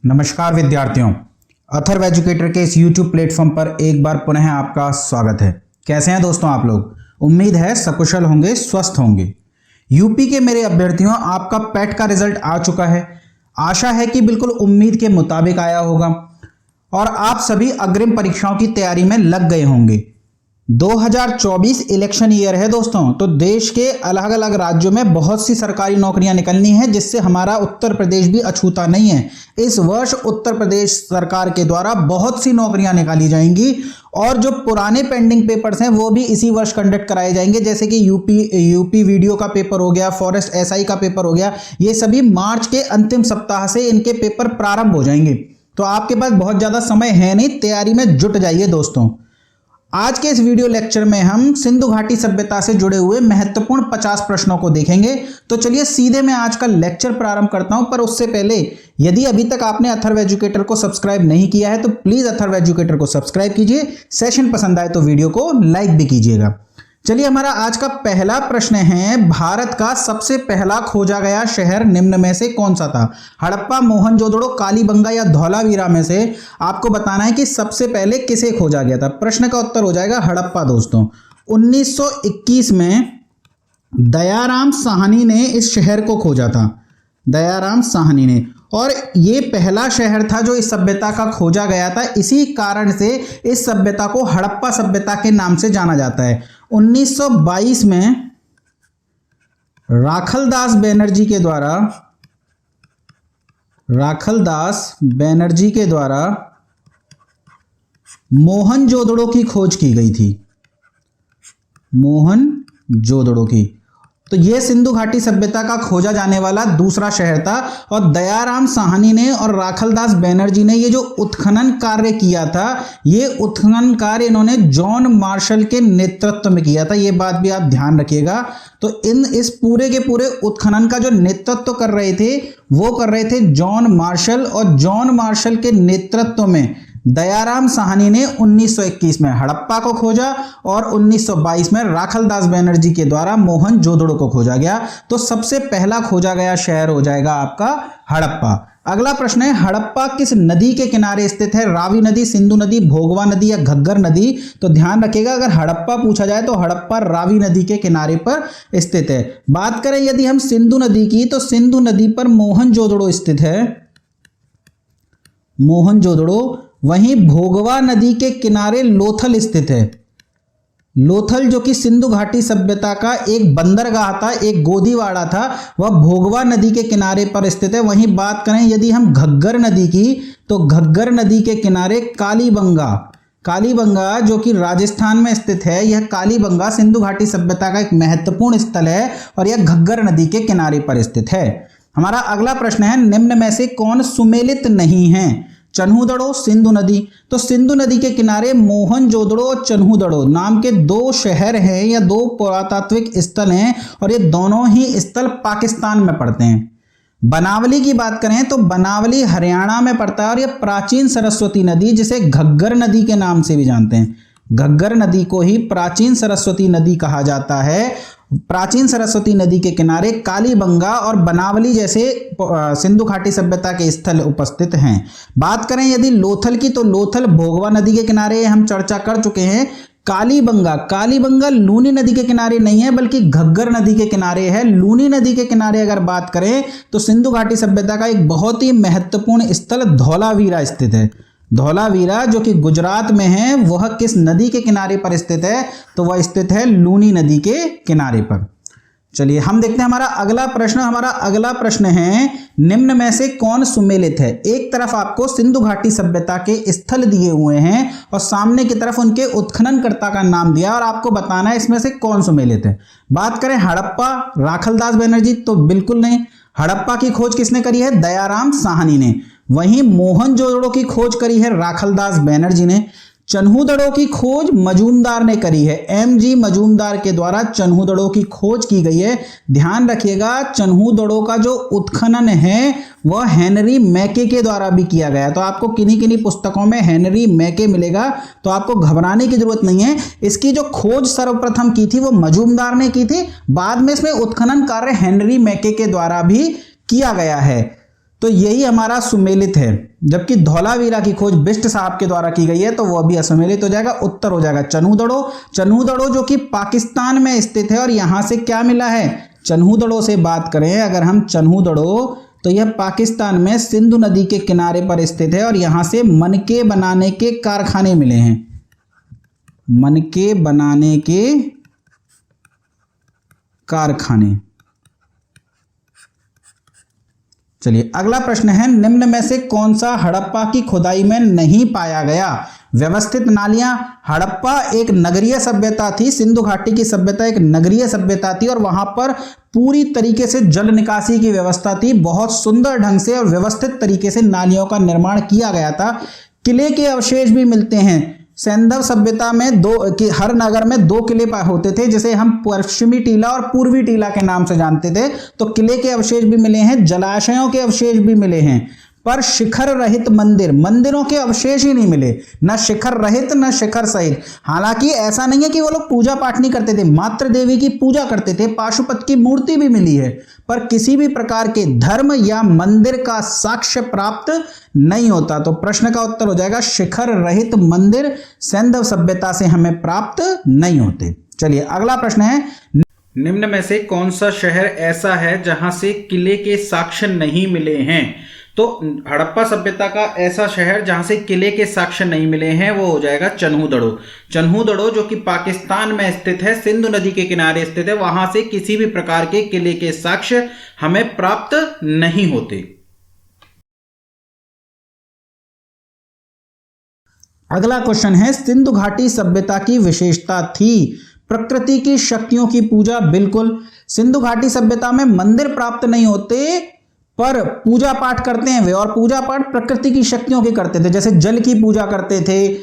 नमस्कार विद्यार्थियों, अथर्व एजुकेटर के इस YouTube प्लेटफॉर्म पर एक बार पुनः आपका स्वागत है। कैसे हैं दोस्तों आप लोग? उम्मीद है सकुशल होंगे, स्वस्थ होंगे। यूपी के मेरे अभ्यर्थियों, आपका पैट का रिजल्ट आ चुका है। आशा है कि बिल्कुल उम्मीद के मुताबिक आया होगा और आप सभी अग्रिम परीक्षाओं की तैयारी में लग गए होंगे। 2024 इलेक्शन ईयर है दोस्तों, तो देश के अलग अलग राज्यों में बहुत सी सरकारी नौकरियां निकलनी है, जिससे हमारा उत्तर प्रदेश भी अछूता नहीं है। इस वर्ष उत्तर प्रदेश सरकार के द्वारा बहुत सी नौकरियां निकाली जाएंगी और जो पुराने पेंडिंग पेपर्स हैं वो भी इसी वर्ष कंडक्ट कराए जाएंगे, जैसे कि यूपी वीडियो का पेपर हो गया, फॉरेस्ट एसआई का पेपर हो गया। ये सभी मार्च के अंतिम सप्ताह से इनके पेपर प्रारंभ हो जाएंगे। तो आपके पास बहुत ज़्यादा समय है नहीं, तैयारी में जुट जाइए दोस्तों। आज के इस वीडियो लेक्चर में हम सिंधु घाटी सभ्यता से जुड़े हुए महत्वपूर्ण 50 प्रश्नों को देखेंगे। तो चलिए सीधे मैं आज का लेक्चर प्रारंभ करता हूं, पर उससे पहले यदि अभी तक आपने अथर्व एजुकेटर को सब्सक्राइब नहीं किया है तो प्लीज अथर्व एजुकेटर को सब्सक्राइब कीजिए। सेशन पसंद आए तो वीडियो को लाइक भी कीजिएगा। चलिए, हमारा आज का पहला प्रश्न है, भारत का सबसे पहला खोजा गया शहर निम्न में से कौन सा था? हड़प्पा, मोहनजोदड़ो, कालीबंगा या धौलावीरा में से आपको बताना है कि सबसे पहले किसे खोजा गया था। प्रश्न का उत्तर हो जाएगा हड़प्पा दोस्तों। 1921 में दयाराम साहनी ने इस शहर को खोजा था, दयाराम साहनी ने, और ये पहला शहर था जो इस सभ्यता का खोजा गया था। इसी कारण से इस सभ्यता को हड़प्पा सभ्यता के नाम से जाना जाता है। 1922 में राखलदास बैनर्जी के द्वारा मोहनजोदड़ो की खोज की गई थी, मोहनजोदड़ो की। तो यह सिंधु घाटी सभ्यता का खोजा जाने वाला दूसरा शहर था और दयाराम साहनी ने और राखलदास बैनर्जी ने ये जो उत्खनन कार्य किया था, ये उत्खनन कार्य इन्होंने जॉन मार्शल के नेतृत्व में किया था। ये बात भी आप ध्यान रखिएगा। तो इस पूरे के पूरे उत्खनन का जो नेतृत्व कर रहे थे वो कर रहे थे जॉन मार्शल, और जॉन मार्शल के नेतृत्व में दयाराम साहनी ने 1921 में हड़प्पा को खोजा और 1922 में राखलदास बैनर्जी के द्वारा मोहनजोदड़ो को खोजा गया। तो सबसे पहला खोजा गया शहर हो जाएगा आपका हड़प्पा। अगला प्रश्न है, हड़प्पा किस नदी के किनारे स्थित है? रावी नदी, सिंधु नदी, भोगवा नदी या घग्गर नदी? तो ध्यान रखिएगा, अगर हड़प्पा पूछा जाए तो हड़प्पा रावी नदी के किनारे पर स्थित है। बात करें यदि हम सिंधु नदी की, तो सिंधु नदी पर मोहनजोदड़ो स्थित है, मोहनजोदड़ो। वहीं भोगवा नदी के किनारे लोथल स्थित है। लोथल जो कि सिंधु घाटी सभ्यता का एक बंदरगाह था, एक गोदीवाड़ा था, वह भोगवा नदी के किनारे पर स्थित है। वहीं बात करें यदि हम घग्गर नदी की, तो घग्गर नदी के किनारे कालीबंगा, कालीबंगा जो कि राजस्थान में स्थित है, यह कालीबंगा सिंधु घाटी सभ्यता का एक महत्वपूर्ण स्थल है और यह घग्गर नदी के किनारे पर स्थित है। हमारा अगला प्रश्न है, निम्न में से कौन सुमेलित नहीं है? चन्हूदड़ो, सिंधु नदी। तो सिंधु नदी के किनारे मोहनजोदड़ो और चन्हूदड़ो नाम के दो शहर हैं या दो पुरातात्विक स्थल हैं, और ये दोनों ही स्थल पाकिस्तान में पड़ते हैं। बनावली की बात करें तो बनावली हरियाणा में पड़ता है और यह प्राचीन सरस्वती नदी, जिसे घग्गर नदी के नाम से भी जानते हैं, घग्गर नदी को ही प्राचीन सरस्वती नदी कहा जाता है। प्राचीन सरस्वती नदी के किनारे कालीबंगा और बनावली जैसे सिंधु घाटी सभ्यता के स्थल उपस्थित हैं। बात करें यदि लोथल की, तो लोथल भोगवा नदी के किनारे हम चर्चा कर चुके हैं। कालीबंगा लूनी नदी के किनारे नहीं है, बल्कि घग्गर नदी के किनारे है। लूनी नदी के किनारे अगर बात करें तो सिंधु घाटी सभ्यता का एक बहुत ही महत्वपूर्ण स्थल धौलावीरा स्थित है। धौलावीरा जो कि गुजरात में है, वह किस नदी के किनारे पर स्थित है? तो वह स्थित है लूनी नदी के किनारे पर। चलिए हम देखते हैं हमारा अगला प्रश्न। हमारा अगला प्रश्न है, निम्न में से कौन सुमेलित है? एक तरफ आपको सिंधु घाटी सभ्यता के स्थल दिए हुए हैं और सामने की तरफ उनके उत्खननकर्ता का नाम दिया और आपको बताना है इसमें से कौन सुमेलित है। बात करें हड़प्पा, राखलदास बैनर्जी, तो बिल्कुल नहीं। हड़प्पा की खोज किसने करी है? दयाराम साहनी ने। वहीं मोहनजोदड़ो की खोज करी है राखलदास बैनर्जी ने। चन्हूदड़ो की खोज मजूमदार ने करी है, एमजी मजूमदार के द्वारा चन्हूदड़ो की खोज की गई है। ध्यान रखिएगा, चन्हूदड़ो का जो उत्खनन है वह हेनरी मैके के द्वारा भी किया गया। तो आपको किन्हीं किन्हीं पुस्तकों में हेनरी मैके मिलेगा, तो आपको घबराने की जरूरत नहीं है। इसकी जो खोज सर्वप्रथम की थी वो मजूमदार ने की थी, बाद में इसमें उत्खनन कार्य हेनरी मैके के द्वारा भी किया गया है। तो यही हमारा सुमेलित है, जबकि धौलावीरा की खोज बिष्ट साहब के द्वारा की गई है, तो वो अभी असुमेलित हो जाएगा। उत्तर हो जाएगा चन्हूदड़ो। चन्हूदड़ो जो कि पाकिस्तान में स्थित है, और यहां से क्या मिला है, चन्हूदड़ो से बात करें अगर हम, चन्हूदड़ो तो यह पाकिस्तान में सिंधु नदी के किनारे पर स्थित है, और यहां से मनके बनाने के कारखाने मिले हैं, मनके बनाने के कारखाने। चलिए अगला प्रश्न है, निम्न में से कौन सा हड़प्पा की खुदाई में नहीं पाया गया? व्यवस्थित नालियां। हड़प्पा एक नगरीय सभ्यता थी, सिंधु घाटी की सभ्यता एक नगरीय सभ्यता थी, और वहां पर पूरी तरीके से जल निकासी की व्यवस्था थी, बहुत सुंदर ढंग से और व्यवस्थित तरीके से नालियों का निर्माण किया गया था। किले के अवशेष भी मिलते हैं। सैंधव सभ्यता में हर नगर में 2 किले होते थे, जिसे हम पश्चिमी टीला और पूर्वी टीला के नाम से जानते थे। तो किले के अवशेष भी मिले हैं, जलाशयों के अवशेष भी मिले हैं, पर शिखर रहित मंदिरों के अवशेष ही नहीं मिले, न शिखर रहित न शिखर सहित। हालांकि ऐसा नहीं है कि वो लोग पूजा पाठ नहीं करते थे, मात्र देवी की पूजा करते थे, पाशुपत की मूर्ति भी मिली है, पर किसी भी प्रकार के धर्म या मंदिर का साक्ष्य प्राप्त नहीं होता। तो प्रश्न का उत्तर हो जाएगा शिखर रहित मंदिर सैंधव सभ्यता से हमें प्राप्त नहीं होते। चलिए अगला प्रश्न है, निम्न में से कौन सा शहर ऐसा है जहां से किले के साक्ष्य नहीं मिले हैं? तो हड़प्पा सभ्यता का ऐसा शहर जहां से किले के साक्ष्य नहीं मिले हैं वो हो जाएगा चन्हूदड़ो। चन्हूदड़ो जो कि पाकिस्तान में स्थित है, सिंधु नदी के किनारे स्थित है, वहां से किसी भी प्रकार के किले के साक्ष्य हमें प्राप्त नहीं होते। अगला क्वेश्चन है, सिंधु घाटी सभ्यता की विशेषता थी प्रकृति की शक्तियों की पूजा। बिल्कुल, सिंधु घाटी सभ्यता में मंदिर प्राप्त नहीं होते, पर पूजा पाठ करते हैं वे, और पूजा पाठ प्रकृति की शक्तियों की करते थे, जैसे जल की पूजा करते थे,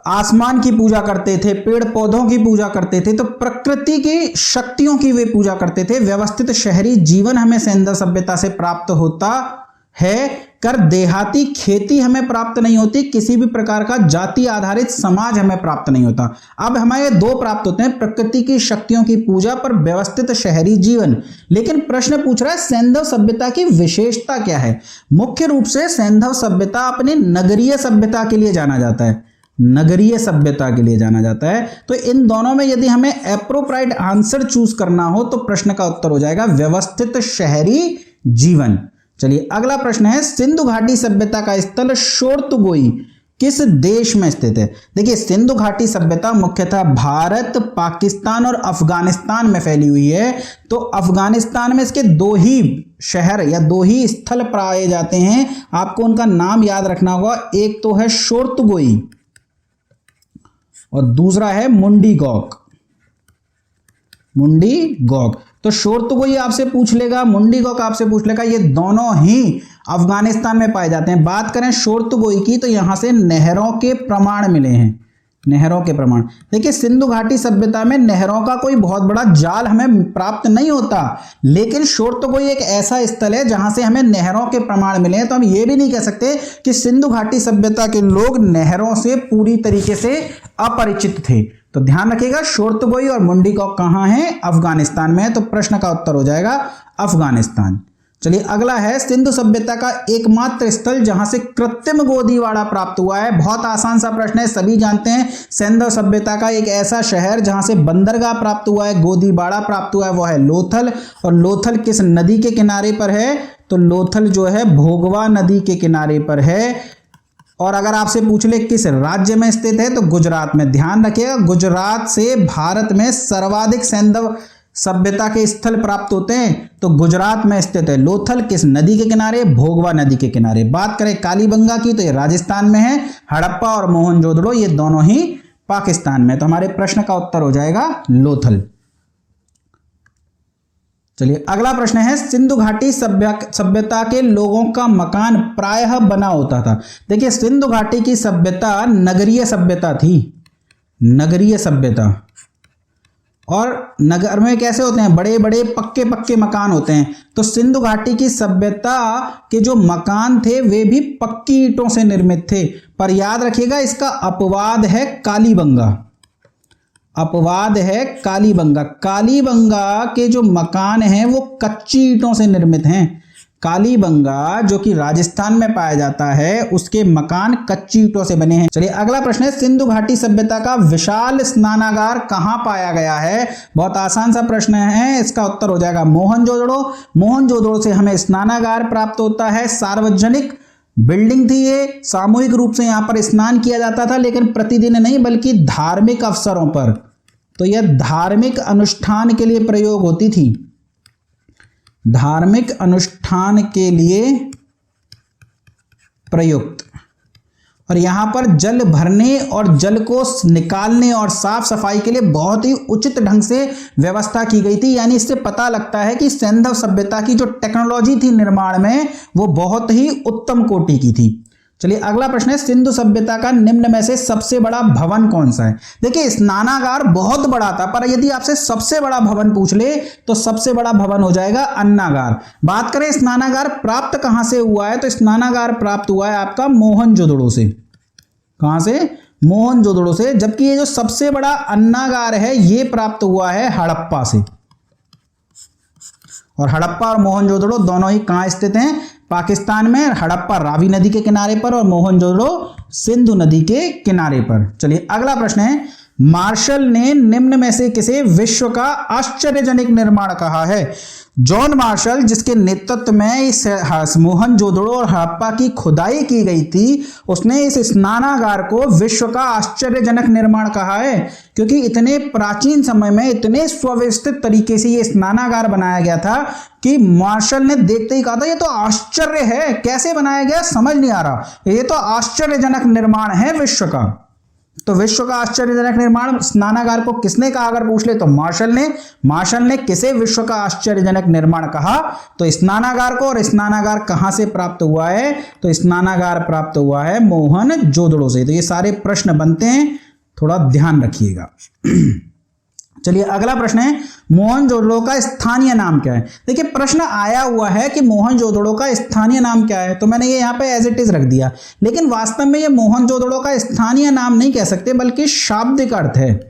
आसमान की पूजा करते थे, पेड़ पौधों की पूजा करते थे, तो प्रकृति की शक्तियों की वे पूजा करते थे। व्यवस्थित शहरी जीवन हमें सैंधव सभ्यता से प्राप्त होता है, कर देहाती खेती हमें प्राप्त नहीं होती, किसी भी प्रकार का जाति आधारित समाज हमें प्राप्त नहीं होता। अब हमें 2 प्राप्त होते हैं, प्रकृति की शक्तियों की पूजा पर व्यवस्थित शहरी जीवन। लेकिन प्रश्न पूछ रहा है सैंधव सभ्यता की विशेषता क्या है? मुख्य रूप से सैंधव सभ्यता अपनी नगरीय सभ्यता के लिए जाना जाता है, नगरीय सभ्यता के लिए जाना जाता है। तो इन दोनों में यदि हमें एप्रोप्राइट आंसर चूज करना हो तो प्रश्न का उत्तर हो जाएगा व्यवस्थित शहरी जीवन। चलिए अगला प्रश्न है, सिंधु घाटी सभ्यता का स्थल शोरतुगोई किस देश में स्थित है? देखिए सिंधु घाटी सभ्यता मुख्यतः भारत, पाकिस्तान और अफगानिस्तान में फैली हुई है। तो अफगानिस्तान में इसके 2 ही शहर या 2 ही स्थल पाए जाते हैं, आपको उनका नाम याद रखना होगा। एक तो है शोरतुगोई और दूसरा है मुंडीगौक। मुंडीगौक, तो शोरतुगोई आपसे पूछ लेगा, मुंडीगौक आपसे पूछ लेगा, ये दोनों ही अफगानिस्तान में पाए जाते हैं। बात करें शोरतुगोई की तो यहां से नहरों के प्रमाण मिले हैं, नहरों के प्रमाण। देखिए सिंधु घाटी सभ्यता में नहरों का कोई बहुत बड़ा जाल हमें प्राप्त नहीं होता, लेकिन शोरतुगोई एक ऐसा स्थल है जहां से हमें नहरों के प्रमाण मिले हैं। तो हम ये भी नहीं कह सकते कि सिंधु घाटी सभ्यता के लोग नहरों से पूरी तरीके से अपरिचित थे। तो ध्यान रखिएगा शोरतुगोई और मुंडीगौक कहां है? अफगानिस्तान में है। तो प्रश्न का उत्तर हो जाएगा अफगानिस्तान। चलिए अगला है, सिंधु सभ्यता का एकमात्र स्थल जहां से कृत्रिम गोदीवाड़ा प्राप्त हुआ है। बहुत आसान सा प्रश्न है, सभी जानते हैं। सिंधु सभ्यता का एक ऐसा शहर जहां से बंदरगाह प्राप्त हुआ है, गोदीवाड़ा प्राप्त हुआ है, वो है लोथल। और लोथल किस नदी के किनारे पर है? तो लोथल जो है भोगवा नदी के किनारे पर है। और अगर आपसे पूछ ले किस राज्य में स्थित है तो गुजरात में। ध्यान रखिएगा गुजरात से भारत में सर्वाधिक सैंधव सभ्यता के स्थल प्राप्त होते हैं, तो गुजरात में स्थित है लोथल। किस नदी के किनारे? भोगवा नदी के किनारे। बात करें कालीबंगा की तो ये राजस्थान में है। हड़प्पा और मोहनजोदड़ो ये दोनों ही पाकिस्तान में। तो हमारे प्रश्न का उत्तर हो जाएगा लोथल। चलिए अगला प्रश्न है, सिंधु घाटी सभ्यता के लोगों का मकान प्रायः बना होता था। देखिए सिंधु घाटी की सभ्यता नगरीय सभ्यता थी, नगरीय सभ्यता। और नगर में कैसे होते हैं? बड़े बड़े पक्के पक्के मकान होते हैं। तो सिंधु घाटी की सभ्यता के जो मकान थे वे भी पक्की ईंटों से निर्मित थे। पर याद रखिएगा इसका अपवाद है कालीबंगा, अपवाद है कालीबंगा। कालीबंगा के जो मकान हैं वो कच्ची ईंटों से निर्मित हैं। कालीबंगा जो कि राजस्थान में पाया जाता है, उसके मकान कच्ची ईंटों से बने हैं। चलिए अगला प्रश्न है, सिंधु घाटी सभ्यता का विशाल स्नानागार कहां पाया गया है? बहुत आसान सा प्रश्न है, इसका उत्तर हो जाएगा मोहनजोदड़ो। मोहनजोदड़ो से हमें स्नानागार प्राप्त होता है। सार्वजनिक बिल्डिंग थी ये, सामूहिक रूप से यहां पर स्नान किया जाता था, लेकिन प्रतिदिन नहीं बल्कि धार्मिक अवसरों पर। तो यह धार्मिक अनुष्ठान के लिए प्रयोग होती थी, धार्मिक अनुष्ठान के लिए प्रयुक्त। और यहां पर जल भरने और जल को निकालने और साफ सफाई के लिए बहुत ही उचित ढंग से व्यवस्था की गई थी। यानी इससे पता लगता है कि सैंधव सभ्यता की जो टेक्नोलॉजी थी निर्माण में, वो बहुत ही उत्तम कोटि की थी। चलिए अगला प्रश्न है, सिंधु सभ्यता का निम्न में से सबसे बड़ा भवन कौन सा है? देखिए स्नानागार बहुत बड़ा था, पर यदि आपसे सबसे बड़ा भवन पूछ ले तो सबसे बड़ा भवन हो जाएगा अन्नागार। बात करें स्नानागार प्राप्त कहां से हुआ है, तो स्नानागार प्राप्त हुआ है आपका मोहनजोदड़ो से। कहां से? मोहनजोदड़ो से। जबकि ये जो सबसे बड़ा अन्नागार है ये प्राप्त हुआ है हड़प्पा से। और हड़प्पा और मोहनजोदड़ो दोनों ही कहां स्थित हैं? पाकिस्तान में। हड़प्पा रावी नदी के किनारे पर और मोहनजोदड़ो सिंधु नदी के किनारे पर। चलिए अगला प्रश्न है, मार्शल ने निम्न में से किसे विश्व का आश्चर्यजनक निर्माण कहा है? जॉन मार्शल, जिसके नेतृत्व में इस मोहनजोदड़ो और हड़प्पा की खुदाई की गई थी, उसने इस स्नानागार को विश्व का आश्चर्यजनक निर्माण कहा है, क्योंकि इतने प्राचीन समय में इतने सुव्यवस्थित तरीके से ये स्नानागार बनाया गया था कि मार्शल ने देखते ही कहा था ये तो आश्चर्य है, कैसे बनाया गया समझ नहीं आ रहा, ये तो आश्चर्यजनक निर्माण है विश्व का। तो विश्व का आश्चर्यजनक निर्माण स्नानागार को किसने कहा अगर पूछ ले तो मार्शल ने। मार्शल ने किसे विश्व का आश्चर्यजनक निर्माण कहा? तो स्नानागार को। और स्नानागार कहां से प्राप्त हुआ है? तो स्नानागार प्राप्त हुआ है मोहनजोदड़ो से। तो ये सारे प्रश्न बनते हैं, थोड़ा ध्यान रखिएगा। चलिए अगला प्रश्न है, मोहनजोदड़ो का स्थानीय नाम क्या है? देखिए प्रश्न आया हुआ है कि मोहनजोदड़ो का स्थानीय नाम क्या है, तो मैंने ये यहाँ पे एज इट इज रख दिया। लेकिन वास्तव में ये मोहनजोदड़ो का स्थानीय नाम नहीं कह सकते, बल्कि शाब्दिक अर्थ है।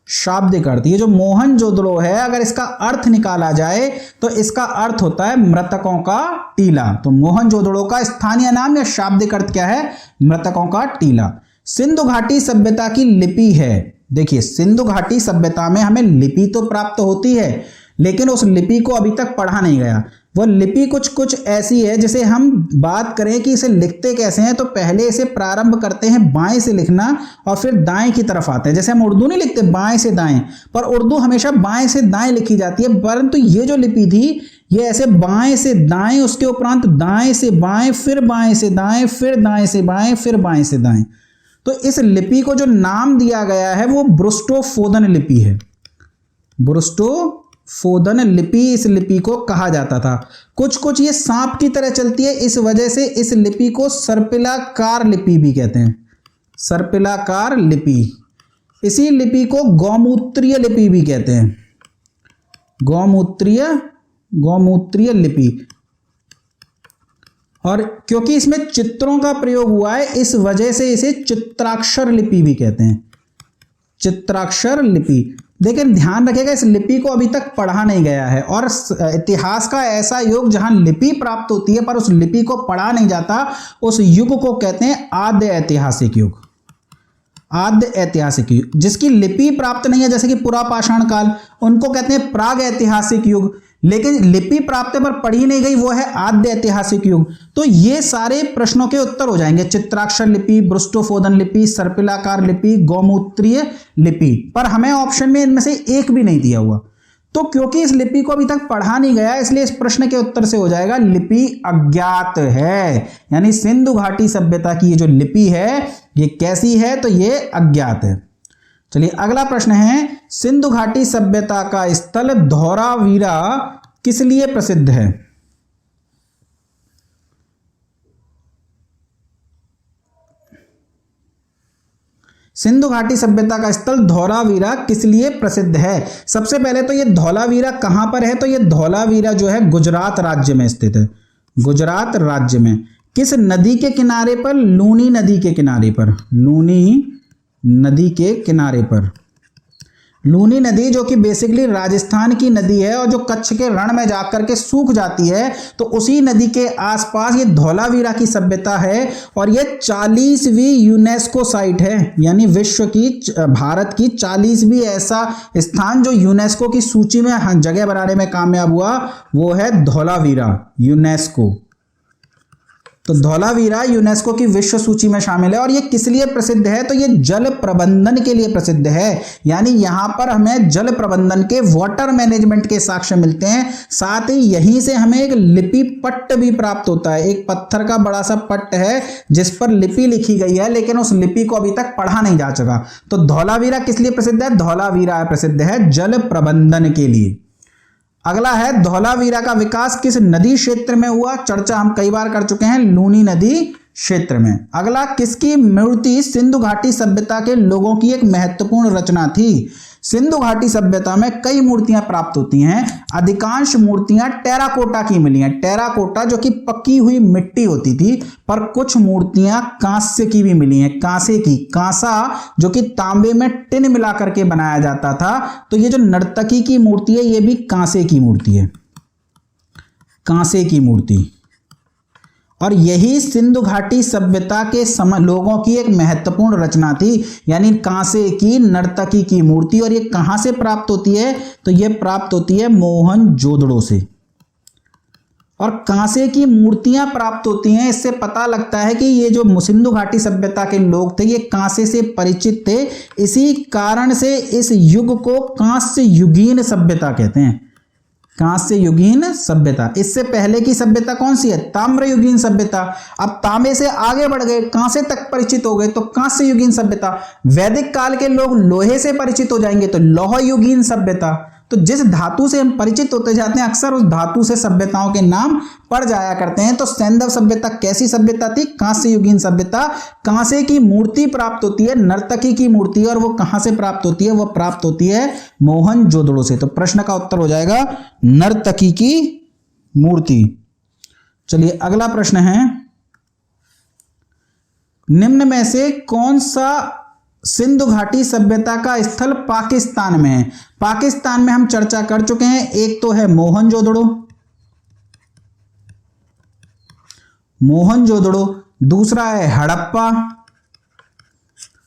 शाब्दिक अर्थ, ये जो मोहनजोदड़ो है अगर इसका अर्थ निकाला जाए तो इसका अर्थ होता है मृतकों का टीला। तो मोहनजोदड़ो का स्थानीय नाम या शाब्दिक अर्थ क्या है? मृतकों का टीला। सिंधु घाटी सभ्यता की लिपि है। देखिए सिंधु घाटी सभ्यता में हमें लिपि तो प्राप्त होती है, लेकिन उस लिपि को अभी तक पढ़ा नहीं गया। वो लिपि कुछ ऐसी है, जैसे हम बात करें कि इसे लिखते कैसे हैं, तो पहले इसे प्रारंभ करते हैं बाएं से लिखना और फिर दाएं की तरफ आते हैं। जैसे हम उर्दू नहीं लिखते बाएं से दाएं, पर उर्दू हमेशा बाएं से दाएं लिखी जाती है, परंतु ये जो लिपि थी ये ऐसे बाएं से दाएं, उसके उपरांत दाएं से बाएं, फिर बाएं से दाएं, फिर दाएं से बाएं, फिर बाएं से दाएं। तो इस लिपि को जो नाम दिया गया है वो ब्रुस्टोफोदन लिपि है। ब्रुस्टोफोदन लिपि इस लिपि को कहा जाता था। कुछ ये सांप की तरह चलती है, इस वजह से इस लिपि को सर्पिलाकार लिपि भी कहते हैं। सर्पिलाकार लिपि। इसी लिपि को गौमूत्रीय लिपि भी कहते हैं। गौमूत्रीय लिपि। और क्योंकि इसमें चित्रों का प्रयोग हुआ है इस वजह से इसे चित्राक्षर लिपि भी कहते हैं। चित्राक्षर लिपि। लेकिन ध्यान रखिएगा इस लिपि को अभी तक पढ़ा नहीं गया है, और इतिहास का ऐसा युग जहां लिपि प्राप्त होती है पर उस लिपि को पढ़ा नहीं जाता, उस युग को कहते हैं आद्य ऐतिहासिक युग। आद्य ऐतिहासिक युग। जिसकी लिपि प्राप्त नहीं है जैसे कि पुरापाषाण काल, उनको कहते हैं प्राग ऐतिहासिक युग। लेकिन लिपि प्राप्त पर पढ़ी नहीं गई वो है आद्य ऐतिहासिक युग। तो ये सारे प्रश्नों के उत्तर हो जाएंगे। चित्राक्षर लिपि, ब्रुस्टोफोदन लिपि, सर्पिलाकार लिपि, गौमूत्रीय लिपि। पर हमें ऑप्शन में इनमें से एक भी नहीं दिया हुआ। तो क्योंकि इस लिपि को अभी तक पढ़ा नहीं गया, इसलिए इस प्रश्न के उत्तर से हो जाएगा लिपि अज्ञात है। यानी सिंधु घाटी सभ्यता की ये जो लिपि है ये कैसी है? तो ये अज्ञात है। चलिए अगला प्रश्न है, सिंधु घाटी सभ्यता का स्थल धौलावीरा किस लिए प्रसिद्ध है? सिंधु घाटी सभ्यता का स्थल धौलावीरा किस लिए प्रसिद्ध है? सबसे पहले तो ये धौलावीरा कहां पर है? तो ये धौलावीरा जो है गुजरात राज्य में स्थित है। गुजरात राज्य में किस नदी के किनारे पर? लूनी नदी के किनारे पर। लूनी नदी के किनारे पर। लूनी नदी जो कि बेसिकली राजस्थान की नदी है और जो कच्छ के रण में जाकर के सूख जाती है, तो उसी नदी के आसपास ये धौलावीरा की सभ्यता है और ये 40वीं यूनेस्को साइट है, यानी विश्व की भारत की 40वीं ऐसा स्थान जो यूनेस्को की सूची में जगह बनाने में कामयाब हुआ, वो है धौलावीरा यूनेस्को। तो धौलावीरा यूनेस्को की विश्व सूची में शामिल है। और ये किस लिए प्रसिद्ध है? तो ये जल प्रबंधन के लिए प्रसिद्ध है, यानी यहां पर हमें जल प्रबंधन के वाटर मैनेजमेंट के साक्ष्य मिलते हैं। साथ ही यहीं से हमें एक लिपि पट्ट भी प्राप्त होता है। एक पत्थर का बड़ा सा पट्ट है जिस पर लिपि लिखी गई है, लेकिन उस लिपि को अभी तक पढ़ा नहीं जा सका। तो धौलावीरा किस लिए प्रसिद्ध है? धौलावीरा प्रसिद्ध है जल प्रबंधन के लिए। अगला है धौलावीरा का विकास किस नदी क्षेत्र में हुआ? चर्चा हम कई बार कर चुके हैं, लूनी नदी क्षेत्र में। अगला, किसकी मूर्ति सिंधु घाटी सभ्यता के लोगों की एक महत्वपूर्ण रचना थी? सिंधु घाटी सभ्यता में कई मूर्तियां प्राप्त होती हैं। अधिकांश मूर्तियां टेराकोटा की मिली हैं। टेराकोटा जो कि पकी हुई मिट्टी होती थी, पर कुछ मूर्तियां कांस्य की भी मिली हैं। कांसे की, कांसा जो कि तांबे में टिन मिला करके बनाया जाता था। तो ये जो नर्तकी की मूर्ति है, ये भी कांसे की मूर्ति है, कांसे की मूर्ति। और यही सिंधु घाटी सभ्यता के लोगों की एक महत्वपूर्ण रचना थी, यानी कांसे की नर्तकी की मूर्ति। और ये कहां से प्राप्त होती है? तो ये प्राप्त होती है मोहनजोदड़ो से। और कांसे की मूर्तियां प्राप्त होती हैं, इससे पता लगता है कि ये जो सिंधु घाटी सभ्यता के लोग थे, ये कांसे से परिचित थे। इसी कारण से इस युग को कांस्य युगीन सभ्यता कहते हैं। कांस्य युगीन सभ्यता। इससे पहले की सभ्यता कौन सी है? ताम्र युगीन सभ्यता। अब तांबे से आगे बढ़ गए, कांसे तक परिचित हो गए, तो कांस्य युगीन सभ्यता। वैदिक काल के लोग लोहे से परिचित हो जाएंगे, तो लौह युगीन सभ्यता। तो जिस धातु से हम परिचित होते जाते हैं, अक्सर उस धातु से सभ्यताओं के नाम पड़ जाया करते हैं। तो सैंधव सभ्यता कैसी सभ्यता थी? कांस्य युगीन सभ्यता। कांसे की मूर्ति प्राप्त होती है, नर्तकी की मूर्ति, और वो कहां से प्राप्त होती है? वो प्राप्त होती है मोहनजोदड़ो से। तो प्रश्न का उत्तर हो जाएगा नर्तकी की मूर्ति। चलिए अगला प्रश्न है, निम्न में से कौन सा सिंधु घाटी सभ्यता का स्थल पाकिस्तान में है? पाकिस्तान में हम चर्चा कर चुके हैं। एक तो है मोहनजोदड़ो, मोहनजोदड़ो, दूसरा है हड़प्पा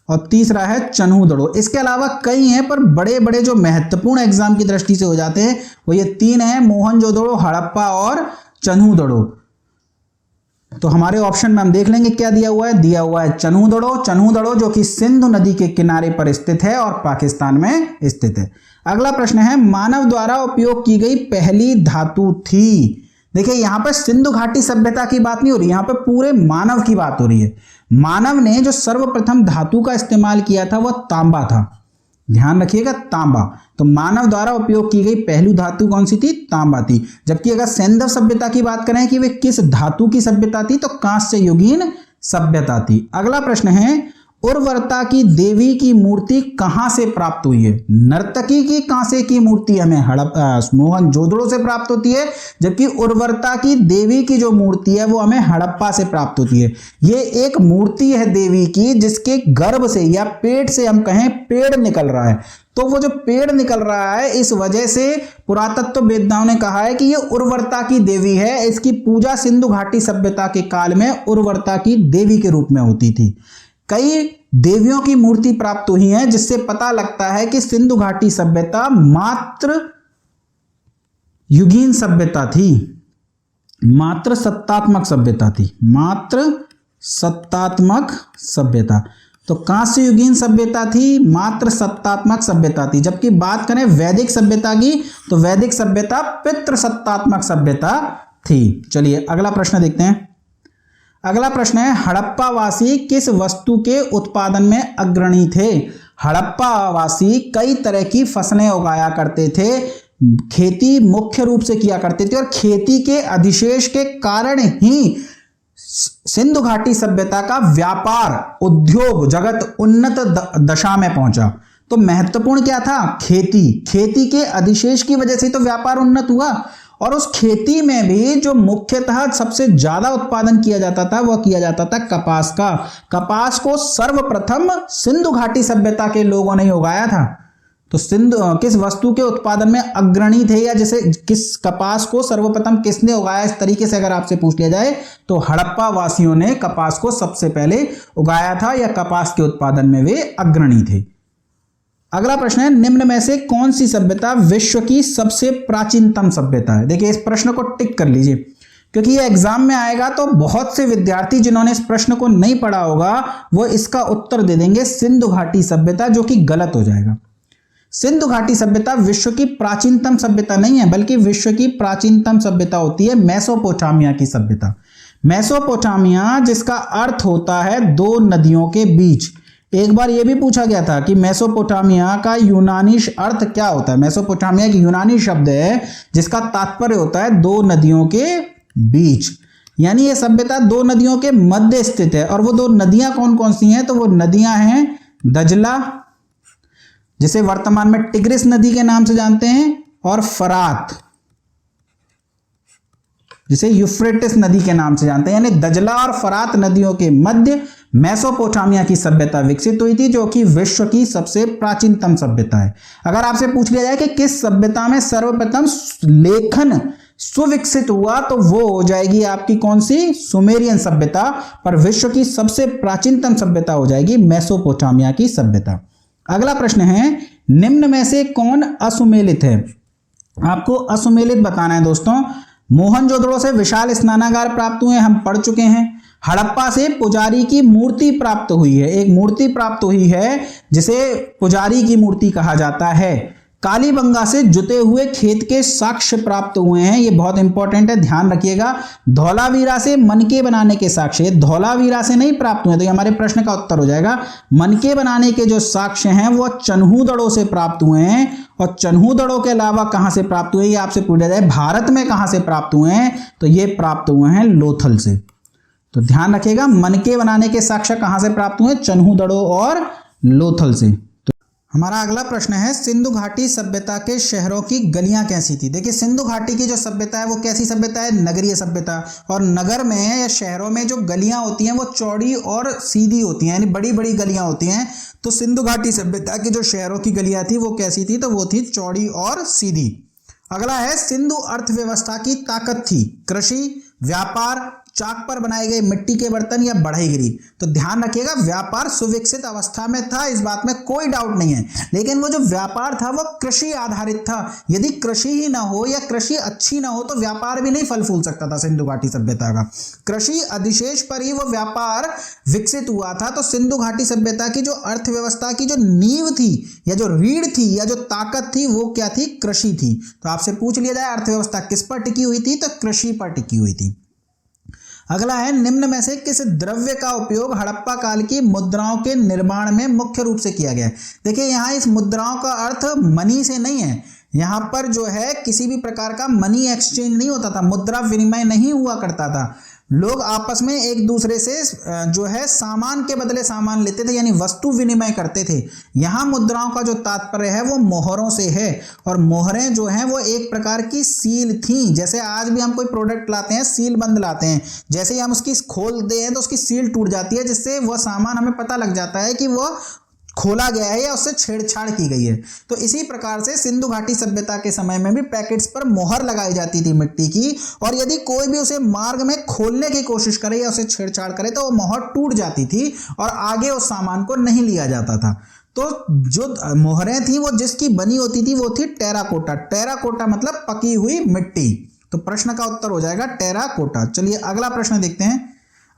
और तीसरा है चन्हूदड़ो। इसके अलावा कई हैं, पर बड़े बड़े जो महत्वपूर्ण एग्जाम की दृष्टि से हो जाते हैं वो ये तीन हैं, मोहनजोदड़ो, हड़प्पा और चन्हूदड़ो। तो हमारे ऑप्शन में हम देख लेंगे क्या दिया हुआ है। दिया हुआ है चन्हूदड़ो। चन्हूदड़ो जो कि सिंधु नदी के किनारे पर स्थित है और पाकिस्तान में स्थित है। अगला प्रश्न है, मानव द्वारा उपयोग की गई पहली धातु थी? देखिए यहां पर सिंधु घाटी सभ्यता की बात नहीं हो रही, यहां पर पूरे मानव की बात हो रही है। मानव ने जो सर्वप्रथम धातु का इस्तेमाल किया था वह तांबा था। ध्यान रखिएगा, तांबा। तो मानव द्वारा उपयोग की गई पहली धातु कौन सी थी? तांबा थी। जबकि अगर सैंधव सभ्यता की बात करें कि वे किस धातु की सभ्यता थी, तो कांस्य युगीन सभ्यता थी। अगला प्रश्न है, उर्वरता की देवी की मूर्ति कहां से प्राप्त हुई है? नर्तकी की कांसे की मूर्ति हमें मोहनजोदड़ो से प्राप्त होती है, जबकि उर्वरता की देवी की जो मूर्ति है वो हमें हड़प्पा से प्राप्त होती है। ये एक मूर्ति है देवी की जिसके गर्भ से या पेट से हम कहें पेड़ निकल रहा है। तो वो जो पेड़ निकल रहा है, इस वजह से पुरातत्व वेत्ताओं ने कहा है कि ये उर्वरता की देवी है। इसकी पूजा सिंधु घाटी सभ्यता के काल में उर्वरता की देवी के रूप में होती थी। कई देवियों की मूर्ति प्राप्त हुई है, जिससे पता लगता है कि सिंधु घाटी सभ्यता मात्र युगीन सभ्यता थी, मात्र सत्तात्मक सभ्यता थी, मात्र सत्तात्मक सभ्यता। तो कांस्य युगीन सभ्यता थी, मात्र सत्तात्मक सभ्यता थी। जबकि बात करें वैदिक सभ्यता की, तो वैदिक सभ्यता पितृ सत्तात्मक सभ्यता थी। चलिए अगला प्रश्न देखते हैं। अगला प्रश्न है, हड़प्पा वासी किस वस्तु के उत्पादन में अग्रणी थे? हड़प्पा वासी कई तरह की फसलें उगाया करते थे, खेती मुख्य रूप से किया करते थे, और खेती के अधिशेष के कारण ही सिंधु घाटी सभ्यता का व्यापार उद्योग जगत उन्नत दशा में पहुंचा। तो महत्वपूर्ण क्या था? खेती। खेती के अधिशेष की वजह से तो व्यापार उन्नत हुआ। और उस खेती में भी जो मुख्यतः सबसे ज्यादा उत्पादन किया जाता था वह किया जाता था कपास का। कपास को सर्वप्रथम सिंधु घाटी सभ्यता के लोगों ने उगाया था। तो सिंधु किस वस्तु के उत्पादन में अग्रणी थे, या जैसे किस कपास को सर्वप्रथम किसने उगाया, इस तरीके से अगर आपसे पूछ लिया जाए तो हड़प्पा वासियों ने कपास को सबसे पहले उगाया था, या कपास के उत्पादन में वे अग्रणी थे। अगला प्रश्न है, निम्न में से कौन सी सभ्यता विश्व की सबसे प्राचीनतम सभ्यता है। देखिए इस प्रश्न को टिक कर लीजिए, क्योंकि ये एग्जाम में आएगा तो बहुत से विद्यार्थी जिन्होंने इस प्रश्न को नहीं पढ़ा होगा वो इसका उत्तर दे देंगे सिंधु घाटी सभ्यता, जो कि गलत हो जाएगा। सिंधु घाटी सभ्यता विश्व की प्राचीनतम सभ्यता नहीं है, बल्कि विश्व की प्राचीनतम सभ्यता होती है मेसोपोटामिया की सभ्यता। मेसोपोटामिया जिसका अर्थ होता है दो नदियों के बीच। एक बार यह भी पूछा गया था कि मेसोपोटामिया का यूनानी अर्थ क्या होता है। मेसोपोटामिया की यूनानी शब्द है जिसका तात्पर्य होता है दो नदियों के बीच, यानी यह सभ्यता दो नदियों के मध्य स्थित है। और वो दो नदियां कौन कौन सी हैं, तो वो नदियां हैं दजला, जिसे वर्तमान में टिग्रिस नदी के नाम से जानते हैं, और फरात, जिसे यूफ्रेटिस नदी के नाम से जानते हैं। यानी दजला और फरात नदियों के मध्य मेसोपोटामिया की सभ्यता विकसित हुई थी, जो कि विश्व की सबसे प्राचीनतम सभ्यता है। अगर आपसे पूछ लिया जाए कि किस सभ्यता में सर्वप्रथम लेखन सुविकसित हुआ, तो वो हो जाएगी आपकी कौन सी, सुमेरियन सभ्यता। पर विश्व की सबसे प्राचीनतम सभ्यता हो जाएगी मेसोपोटामिया की सभ्यता। अगला प्रश्न है, निम्न में से कौन असुमेलित है। आपको असुमेलित बताना है दोस्तों। मोहनजोदड़ो से विशाल स्नानागार प्राप्त हुए, हम पढ़ चुके हैं। हड़प्पा से पुजारी की मूर्ति प्राप्त हुई है, एक मूर्ति प्राप्त हुई है जिसे पुजारी की मूर्ति कहा जाता है। कालीबंगा से जुते हुए खेत के साक्ष्य प्राप्त हुए हैं, ये बहुत इंपॉर्टेंट है, ध्यान रखिएगा। धौलावीरा से मनके बनाने के साक्ष्य, धौलावीरा से नहीं प्राप्त हुए, तो ये हमारे प्रश्न का उत्तर हो जाएगा। मनके बनाने के जो साक्ष्य हैं वो चन्हूदड़ों से प्राप्त हुए हैं, और चन्हूदड़ों के अलावा कहां से प्राप्त हुए, ये आपसे पूछा जाए भारत में कहां से प्राप्त हुए हैं, तो ये प्राप्त हुए हैं लोथल से। तो ध्यान रखिएगा, मनके बनाने के साक्ष्य कहां से प्राप्त हुए, चन्हूदड़ों और लोथल से। हमारा अगला प्रश्न है, सिंधु घाटी सभ्यता के शहरों की गलियां कैसी थी। देखिए सिंधु घाटी की जो सभ्यता है वो कैसी सभ्यता है, नगरीय सभ्यता। और नगर में या शहरों में जो गलियां होती हैं वो चौड़ी और सीधी होती हैं, यानी बड़ी बड़ी गलियां होती हैं। तो सिंधु घाटी सभ्यता की जो शहरों की गलियां थी वो कैसी थी, तो वो थी चौड़ी और सीधी। अगला है, सिंधु अर्थव्यवस्था की ताकत थी कृषि, व्यापार, चाक पर बनाए गए मिट्टी के बर्तन, या बढ़ईगिरी। तो ध्यान रखिएगा, व्यापार सुविकसित अवस्था में था, इस बात में कोई डाउट नहीं है। लेकिन वो जो व्यापार था वो कृषि आधारित था। यदि कृषि ही ना हो या कृषि अच्छी ना हो तो व्यापार भी नहीं फल फूल सकता था सिंधु घाटी सभ्यता का। कृषि अधिशेष पर ही वो व्यापार विकसित हुआ था। तो सिंधु घाटी सभ्यता की जो अर्थव्यवस्था की जो नींव थी, या जो रीढ़ थी, या जो ताकत थी, वो क्या थी, कृषि थी। तो आपसे पूछ लिया जाए अर्थव्यवस्था किस पर टिकी हुई थी, तो कृषि पर टिकी हुई थी। अगला है, निम्न में से किस द्रव्य का उपयोग हड़प्पा काल की मुद्राओं के निर्माण में मुख्य रूप से किया गया है। देखिए यहाँ इस मुद्राओं का अर्थ मनी से नहीं है, यहाँ पर जो है किसी भी प्रकार का मनी एक्सचेंज नहीं होता था, मुद्रा विनिमय नहीं हुआ करता था। लोग आपस में एक दूसरे से जो है सामान के बदले सामान लेते थे, यानी वस्तु विनिमय करते थे। यहाँ मुद्राओं का जो तात्पर्य है वो मोहरों से है, और मोहरें जो हैं वो एक प्रकार की सील थी। जैसे आज भी हम कोई प्रोडक्ट लाते हैं, सील बंद लाते हैं, जैसे ही हम उसकी खोलते हैं तो उसकी सील टूट जाती है, जिससे वह सामान हमें पता लग जाता है कि वह खोला गया है या उससे छेड़छाड़ की गई है। तो इसी प्रकार से सिंधु घाटी सभ्यता के समय में भी पैकेट्स पर मोहर लगाई जाती थी मिट्टी की, और यदि कोई भी उसे मार्ग में खोलने की कोशिश करे या उसे छेड़छाड़ करे तो वो मोहर टूट जाती थी और आगे उस सामान को नहीं लिया जाता था। तो जो मोहरें थी वो जिसकी बनी होती थी वो थी टेराकोटा। टेराकोटा मतलब पकी हुई मिट्टी। तो प्रश्न का उत्तर हो जाएगा टेराकोटा। चलिए अगला प्रश्न देखते हैं।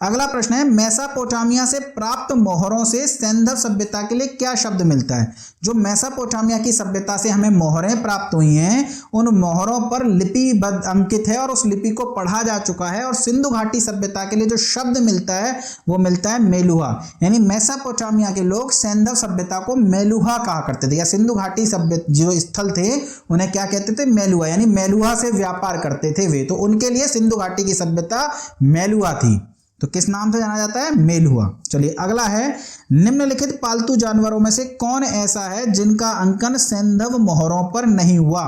अगला प्रश्न है, मेसोपोटामिया से प्राप्त मोहरों से सैंधव सभ्यता के लिए क्या शब्द मिलता है। जो मेसोपोटामिया की सभ्यता से हमें मोहरें प्राप्त हुई हैं, उन मोहरों पर लिपि अंकित है और उस लिपि को पढ़ा जा चुका है, और सिंधु घाटी सभ्यता के लिए जो शब्द मिलता है वो मिलता है मेलुहा। यानी मेसोपोटामिया के लोग सैंधव सभ्यता को मेलुहा कहा करते थे, या सिंधु घाटी सभ्यता जो स्थल थे उन्हें क्या कहते थे, मेलुहा। यानी मेलुहा से व्यापार करते थे वे, तो उनके लिए सिंधु घाटी की सभ्यता मेलुहा थी। तो किस नाम से जाना जाता है, मेलुहा। चलिए अगला है, निम्नलिखित पालतू जानवरों में से कौन ऐसा है जिनका अंकन सैंधव मोहरों पर नहीं हुआ।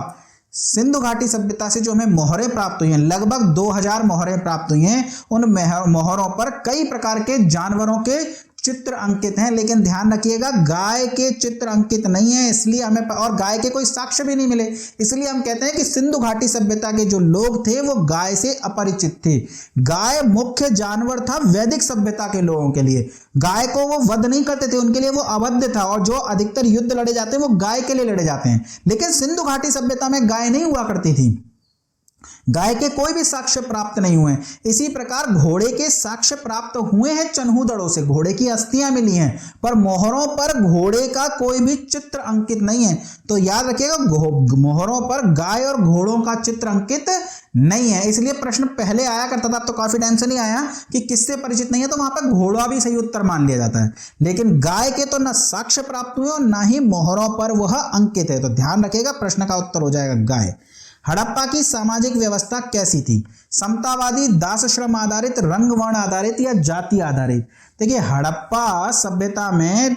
सिंधु घाटी सभ्यता से जो हमें मोहरें प्राप्त हुई हैं, लगभग 2000 मोहरें प्राप्त हुई हैं। उन मोहरों पर कई प्रकार के जानवरों के चित्र अंकित हैं, लेकिन ध्यान रखिएगा गाय के चित्र अंकित नहीं है, इसलिए हमें, और गाय के कोई साक्ष्य भी नहीं मिले, इसलिए हम कहते हैं कि सिंधु घाटी सभ्यता के जो लोग थे वो गाय से अपरिचित थे। गाय मुख्य जानवर था वैदिक सभ्यता के लोगों के लिए, गाय को वो वध नहीं करते थे, उनके लिए वो अवध्य था, और जो अधिकतर युद्ध लड़े जाते हैं वो गाय के लिए लड़े जाते हैं। लेकिन सिंधु घाटी सभ्यता में गाय नहीं हुआ करती थी, गाय के कोई भी साक्ष्य प्राप्त नहीं हुए। इसी प्रकार घोड़े के साक्ष्य प्राप्त हुए हैं चन्हूदड़ों से, घोड़े की अस्थियां मिली हैं, पर मोहरों पर घोड़े का कोई भी चित्र अंकित नहीं है। तो याद रखिएगा मोहरों पर गाय और घोड़ों का चित्र अंकित नहीं है। इसलिए प्रश्न पहले आया करता था, अब तो काफी टाइम से नहीं आया, कि किससे परिचित नहीं है, तो वहां पर घोड़ा भी सही उत्तर मान लिया जाता है। लेकिन गाय के तो न साक्ष्य प्राप्त हुए और ना ही मोहरों पर वह अंकित है। तो ध्यान रखिएगा, प्रश्न का उत्तर हो जाएगा गाय। हड़प्पा की सामाजिक व्यवस्था कैसी थी? समतावादी, दास श्रम आधारित, रंग वर्ण आधारित या जाति आधारित? देखिए, हड़प्पा सभ्यता में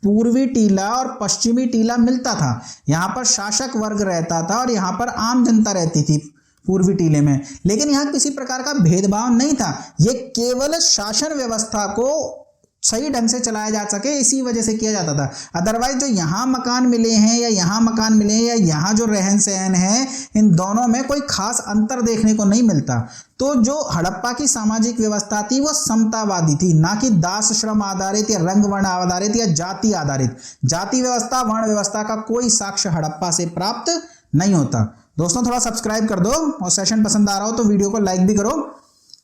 पूर्वी टीला और पश्चिमी टीला मिलता था। यहाँ पर शासक वर्ग रहता था और यहाँ पर आम जनता रहती थी पूर्वी टीले में, लेकिन यहाँ किसी प्रकार का भेदभाव नहीं था। ये केवल शासन व्यवस्था को सही ढंग से चलाया जा सके इसी वजह से किया जाता था। अदरवाइज जो यहाँ मकान मिले हैं या यहाँ मकान मिले हैं या यहाँ जो रहन सहन है, इन दोनों में कोई खास अंतर देखने को नहीं मिलता। तो जो हड़प्पा की सामाजिक व्यवस्था थी वो समतावादी थी, ना कि दास श्रम आधारित या रंग वर्ण आधारित या जाति आधारित। जाति व्यवस्था, वर्ण व्यवस्था का कोई साक्ष्य हड़प्पा से प्राप्त नहीं होता। दोस्तों, थोड़ा सब्सक्राइब कर दो और सेशन पसंद आ रहा हो तो वीडियो को लाइक भी करो।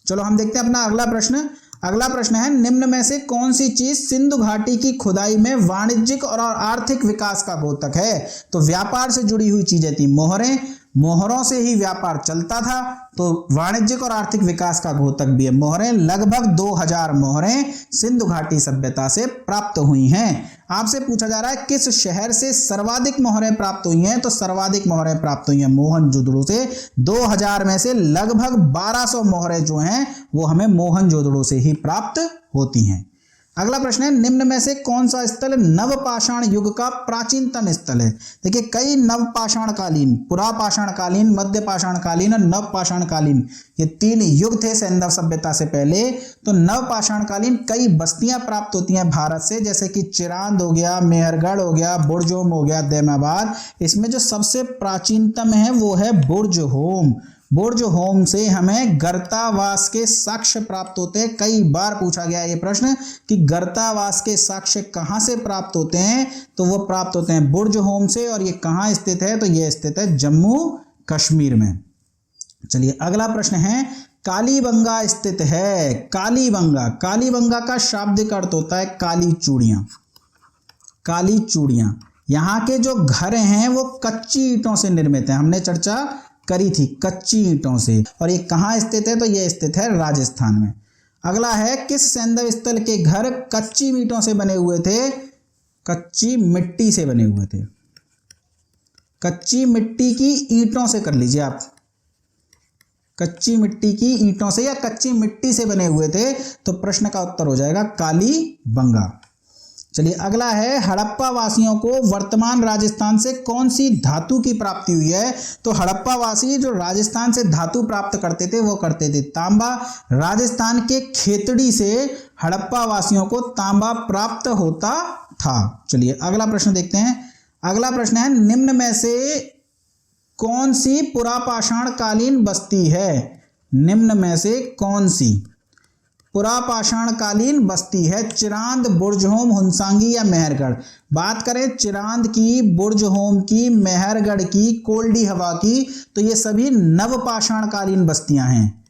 चलो हम देखते हैं अपना अगला प्रश्न। अगला प्रश्न है, निम्न में से कौन सी चीज सिंधु घाटी की खुदाई में वाणिज्यिक और आर्थिक विकास का द्योतक है? तो व्यापार से जुड़ी हुई चीजें थी मोहरें, मोहरों से ही व्यापार चलता था, तो वाणिज्यिक और आर्थिक विकास का द्योतक भी है मोहरें। लगभग 2000 मोहरें सिंधु घाटी सभ्यता से प्राप्त हुई हैं। आपसे पूछा जा रहा है किस शहर से सर्वाधिक मोहरें प्राप्त हुई हैं? तो सर्वाधिक मोहरें प्राप्त हुई हैं मोहनजोदड़ो से। 2000 में से लगभग 1200 मोहरें जो हैं वो हमें मोहनजोदड़ो से ही प्राप्त होती हैं। अगला प्रश्न है, निम्न में से कौन सा स्थल नवपाषाण युग का प्राचीनतम स्थल है? देखिए, कई नवपाषाण कालीन, पुरापाषाण कालीन, मध्य पाषाण कालीन और नवपाषाण कालीन, ये 3 युग थे सैंधव सभ्यता से पहले। तो नवपाषाण कालीन कई बस्तियां प्राप्त होती हैं भारत से, जैसे कि चिरांद हो गया, मेहरगढ़ हो गया, बुर्जहोम हो गया, दैमाबाद। इसमें जो सबसे प्राचीनतम है वो है बुर्जहोम। बुर्जहोम से हमें गर्तावास के साक्ष्य प्राप्त होते हैं। कई बार पूछा गया ये प्रश्न कि गर्तावास के साक्ष्य कहाँ से प्राप्त होते हैं? तो वो प्राप्त होते हैं बुर्जहोम से, और ये कहाँ स्थित है? तो ये स्थित है जम्मू कश्मीर में। चलिए अगला प्रश्न है, कालीबंगा स्थित है। कालीबंगा, कालीबंगा का शाब्दिक अर्थ होता है काली चूड़ियां। काली चूड़ियां, यहाँ के जो घर हैं वो कच्ची ईंटों से निर्मित हैं, हमने चर्चा करी थी, कच्ची ईंटों से। और ये कहाँ स्थित है? तो ये स्थित है राजस्थान में। अगला है, किस सैंधव स्थल के घर कच्ची ईंटों से बने हुए थे? कच्ची मिट्टी से बने हुए थे। कच्ची मिट्टी की ईंटों से कर लीजिए आप, कच्ची मिट्टी की ईंटों से या कच्ची मिट्टी से बने हुए थे। तो प्रश्न का उत्तर हो जाएगा कालीबंगा। चलिए अगला है, हड़प्पा वासियों को वर्तमान राजस्थान से कौन सी धातु की प्राप्ति हुई है? तो हड़प्पा वासी जो राजस्थान से धातु प्राप्त करते थे वो करते थे तांबा। राजस्थान के खेतड़ी से हड़प्पा वासियों को तांबा प्राप्त होता था। चलिए अगला प्रश्न देखते हैं। अगला प्रश्न है, निम्न में से कौन सी पुरापाषाण कालीन बस्ती है? निम्न में से कौन सी पुरापाषाण कालीन बस्ती है? चिरांद, बुर्जहोम, हुनसांगी या मेहरगढ़? बात करें चिरांद की, बुर्जहोम की, मेहरगढ़ की, कोल्डी हवा की, तो ये सभी नवपाषाण कालीन बस्तियां हैं।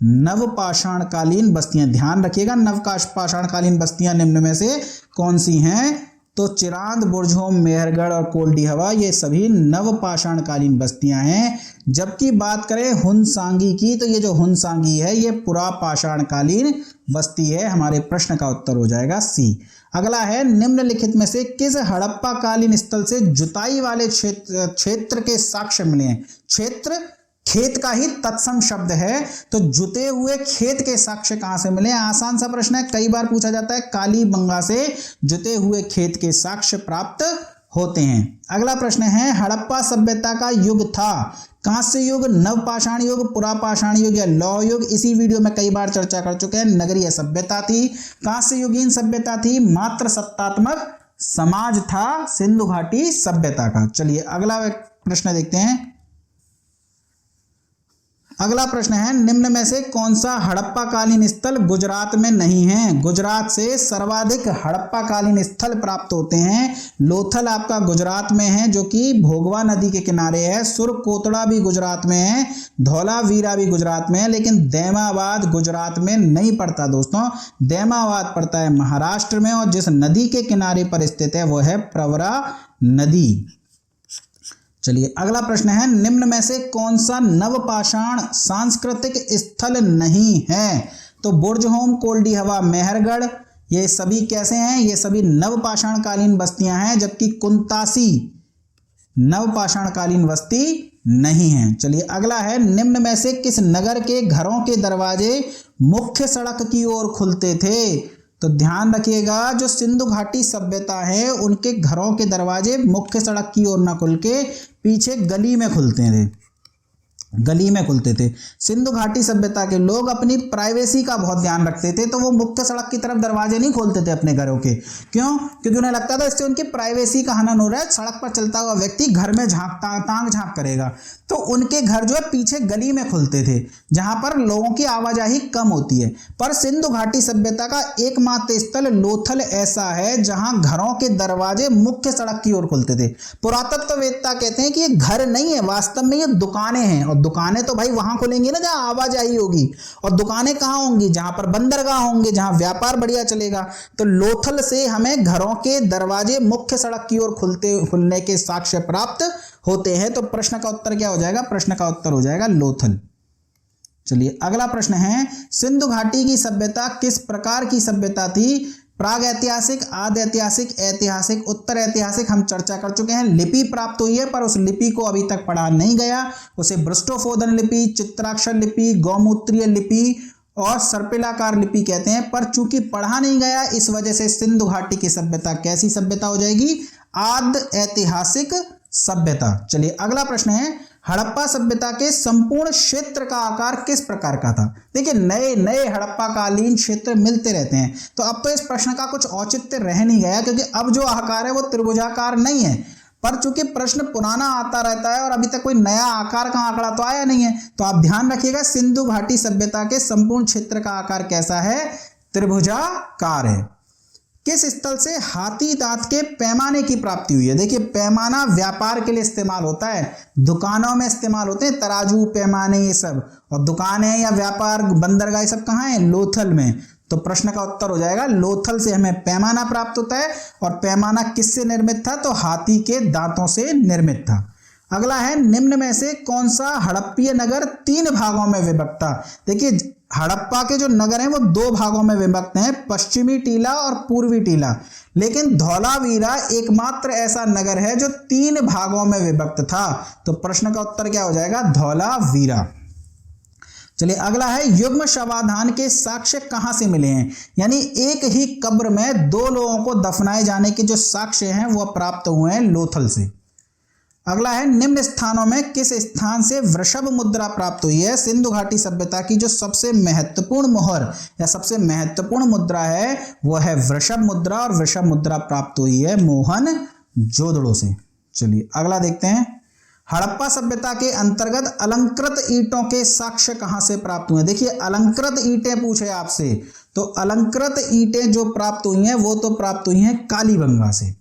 नवपाषाण कालीन बस्तियां, ध्यान रखिएगा, नवपाषाण कालीन बस्तियां निम्न में से कौन सी हैं? तो चिरांद, बुर्जहोम, मेहरगढ़ और कोल्डी हवा ये सभी नवपाषाण कालीन बस्तियां हैं। जबकि बात करें हुनसांगी की, तो ये जो हुनसांगी है ये पुरापाषाण कालीन बस्ती है। हमारे प्रश्न का उत्तर हो जाएगा सी। अगला है, निम्नलिखित में से किस हड़प्पा कालीन स्थल से जुताई वाले क्षेत्र के साक्ष्य मिले हैं? क्षेत्र खेत का ही तत्सम शब्द है, तो जुते हुए खेत के साक्ष्य कहां से मिले? आसान सा प्रश्न है, कई बार पूछा जाता है। कालीबंगा से जुते हुए खेत के साक्ष्य प्राप्त होते हैं। अगला प्रश्न है, हड़प्पा सभ्यता का युग था कांस्य युग, नवपाषाण युग, पुरापाषाण युग या लौह युग। इसी वीडियो में कई बार चर्चा कर चुके हैं। नगरीय सभ्यता थी, कांस्य युगीन सभ्यता थी, मात्र सत्तात्मक समाज था सिंधु घाटी सभ्यता का। चलिए अगला प्रश्न देखते हैं। अगला प्रश्न है, निम्न में से कौन सा हड़प्पा कालीन स्थल गुजरात में नहीं है? गुजरात से सर्वाधिक हड़प्पा कालीन स्थल प्राप्त होते हैं। लोथल आपका गुजरात में है जो कि भोगवा नदी के किनारे है। सुरकोतड़ा भी गुजरात में है, धौलावीरा भी गुजरात में है, लेकिन दैमाबाद गुजरात में नहीं पड़ता दोस्तों। दैमाबाद पड़ता है महाराष्ट्र में और जिस नदी के किनारे पर स्थित है वो है प्रवरा नदी। चलिए अगला प्रश्न है, निम्न में से कौन सा नवपाषाण सांस्कृतिक स्थल नहीं है? तो बुर्जहोम, कोल्डी हवा, मेहरगढ़, ये सभी कैसे हैं? ये सभी नवपाषाण कालीन बस्तियां हैं, जबकि कुंतासी नवपाषाण कालीन बस्ती नहीं है। चलिए अगला है, निम्न में से किस नगर के घरों के दरवाजे मुख्य सड़क की ओर खुलते थे? तो ध्यान रखिएगा, जो सिंधु घाटी सभ्यता है उनके घरों के दरवाजे मुख्य सड़क की ओर ना खुल के पीछे गली में खुलते थे, गली में खुलते थे। सिंधु घाटी सभ्यता के लोग अपनी प्राइवेसी का बहुत ध्यान रखते थे, तो वो मुख्य सड़क की तरफ दरवाजे नहीं खोलते थे अपने घरों के। क्यों? क्योंकि उन्हें लगता था इससे उनकी प्राइवेसी का हनन हो रहा है। सड़क पर चलता हुआ व्यक्ति घर में तांग झांक करेगा, तो उनके घर जो है पीछे गली में खुलते थे, जहां पर लोगों की आवाजाही कम होती है। पर सिंधु घाटी सभ्यता का एकमात्र स्थल लोथल ऐसा है जहां घरों के दरवाजे मुख्य सड़क की ओर खुलते थे। पुरातत्ववेत्ता कहते हैं कि ये घर नहीं है, वास्तव में ये दुकानें हैं। और दुकानें तो भाई वहां खुलेंगी ना जहां आवाजाही होगी, और दुकानें कहां होंगी? जहां पर बंदरगाह होंगे, जहां व्यापार बढ़िया चलेगा। तो लोथल से हमें घरों के दरवाजे मुख्य सड़क की ओर खुलने के साक्ष्य प्राप्त होते हैं। तो प्रश्न का उत्तर क्या हो जाएगा? प्रश्न का उत्तर हो जाएगा लोथल। चलिए अगला प्रश्न है, सिंधु घाटी की सभ्यता किस प्रकार की सभ्यता थी? प्राग ऐतिहासिक, आदि ऐतिहासिक, ऐतिहासिक, उत्तर ऐतिहासिक हम चर्चा कर चुके हैं। लिपि प्राप्त हुई है पर उस लिपि को अभी तक पढ़ा नहीं गया। उसे बृष्टोफोदन लिपि, चित्राक्षर लिपि, गौमूत्रीय लिपि और सर्पिलाकार लिपि कहते हैं। पर चूंकि पढ़ा नहीं गया, इस वजह से सिंधु घाटी की सभ्यता कैसी सभ्यता हो जाएगी? आदि ऐतिहासिक सभ्यता। चलिए अगला प्रश्न है, हड़प्पा सभ्यता के संपूर्ण क्षेत्र का आकार किस प्रकार का था? देखिए नए नए हड़प्पा कालीन क्षेत्र मिलते रहते हैं, तो अब तो इस प्रश्न का कुछ औचित्य रह नहीं गया, क्योंकि अब जो आकार है वो त्रिभुजाकार नहीं है। पर चूंकि प्रश्न पुराना आता रहता है और अभी तक कोई नया आकार का आंकड़ा तो आया नहीं है, तो आप ध्यान रखिएगा सिंधु घाटी सभ्यता के संपूर्ण क्षेत्र का आकार कैसा है? त्रिभुजाकार है। किस स्थल से हाथी दांत के पैमाने की प्राप्ति हुई है? देखिए पैमाना व्यापार के लिए इस्तेमाल होता है, दुकानों में इस्तेमाल होते हैं तराजू, पैमाने, ये सब। और दुकानें या व्यापार, बंदरगाह, ये सब कहाँ है? लोथल में। तो प्रश्न का उत्तर हो जाएगा लोथल से हमें पैमाना प्राप्त होता है। और पैमाना किससे निर्मित था? तो हाथी के दांतों से निर्मित था। अगला है, निम्न में से कौन सा हड़प्पीय नगर 3 भागों में विभक्त था? देखिए हड़प्पा के जो नगर हैं वो 2 भागों में विभक्त हैं, पश्चिमी टीला और पूर्वी टीला। लेकिन धौलावीरा एकमात्र ऐसा नगर है जो 3 भागों में विभक्त था। तो प्रश्न का उत्तर क्या हो जाएगा? धौलावीरा। चलिए अगला है, युग्म शवाधान के साक्ष्य कहां से मिले हैं? यानी एक ही कब्र में 2 लोगों को दफनाए जाने के जो साक्ष्य हैं वो प्राप्त हुए हैं लोथल से। अगला है, निम्न स्थानों में किस स्थान से वृषभ मुद्रा प्राप्त हुई है? सिंधु घाटी सभ्यता की जो सबसे महत्वपूर्ण मोहर या सबसे महत्वपूर्ण मुद्रा है वो है वृषभ मुद्रा, और वृषभ मुद्रा प्राप्त हुई है मोहनजोदड़ो से। चलिए अगला देखते हैं, हड़प्पा सभ्यता के अंतर्गत अलंकृत ईंटों के साक्ष्य कहां से प्राप्त हुए? देखिए अलंकृत ईंटें पूछे आपसे, तो अलंकृत ईंटें जो प्राप्त हुई हैं वो तो प्राप्त हुई हैं कालीबंगा से।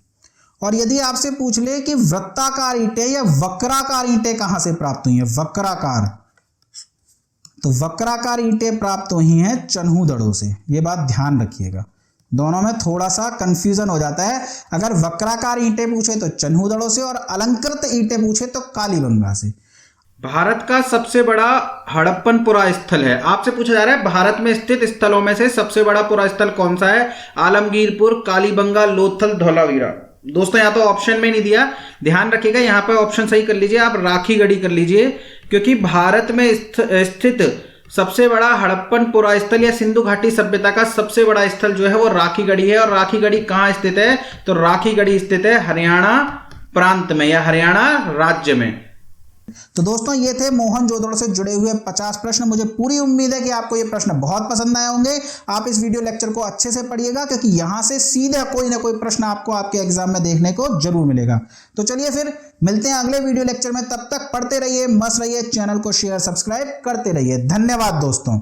और यदि आपसे पूछ ले कि वृत्ताकार ईंटें या वक्राकार ईंटें कहां से प्राप्त हुई हैं? वक्राकार, तो वक्राकार ईंटें प्राप्त हुई हैं चन्हूदड़ों से। ये बात ध्यान रखिएगा, दोनों में थोड़ा सा कंफ्यूजन हो जाता है। अगर वक्राकार ईंटें पूछे तो चन्हूदड़ों से, और अलंकृत ईंटें पूछे तो कालीबंगा से। भारत का सबसे बड़ा हड़प्पन पुरा स्थल है। आपसे पूछा जा रहा है भारत में स्थित स्थलों में से सबसे बड़ा पुरा स्थल कौन सा है? आलमगीरपुर, कालीबंगा, लोथल, धौलावीरा। दोस्तों यहाँ तो ऑप्शन में नहीं दिया, ध्यान रखिएगा, यहाँ पे ऑप्शन सही कर लीजिए, आप राखीगढ़ी कर लीजिए, क्योंकि भारत में स्थित सबसे बड़ा हड़प्पन पुरा स्थल या सिंधु घाटी सभ्यता का सबसे बड़ा स्थल जो है वो राखीगढ़ी है। और राखीगढ़ी कहाँ स्थित है? तो राखीगढ़ी स्थित है हरियाणा प्रांत में या हरियाणा राज्य में। तो दोस्तों ये थे मोहनजोदड़ो से जुड़े हुए 50 प्रश्न। मुझे पूरी उम्मीद है कि आपको ये प्रश्न बहुत पसंद आए होंगे। आप इस वीडियो लेक्चर को अच्छे से पढ़िएगा, क्योंकि यहां से सीधा कोई ना कोई प्रश्न आपको आपके एग्जाम में देखने को जरूर मिलेगा। तो चलिए फिर मिलते हैं अगले वीडियो लेक्चर में। तब तक पढ़ते रहिए, मस्त रहिए, चैनल को शेयर सब्सक्राइब करते रहिए। धन्यवाद दोस्तों।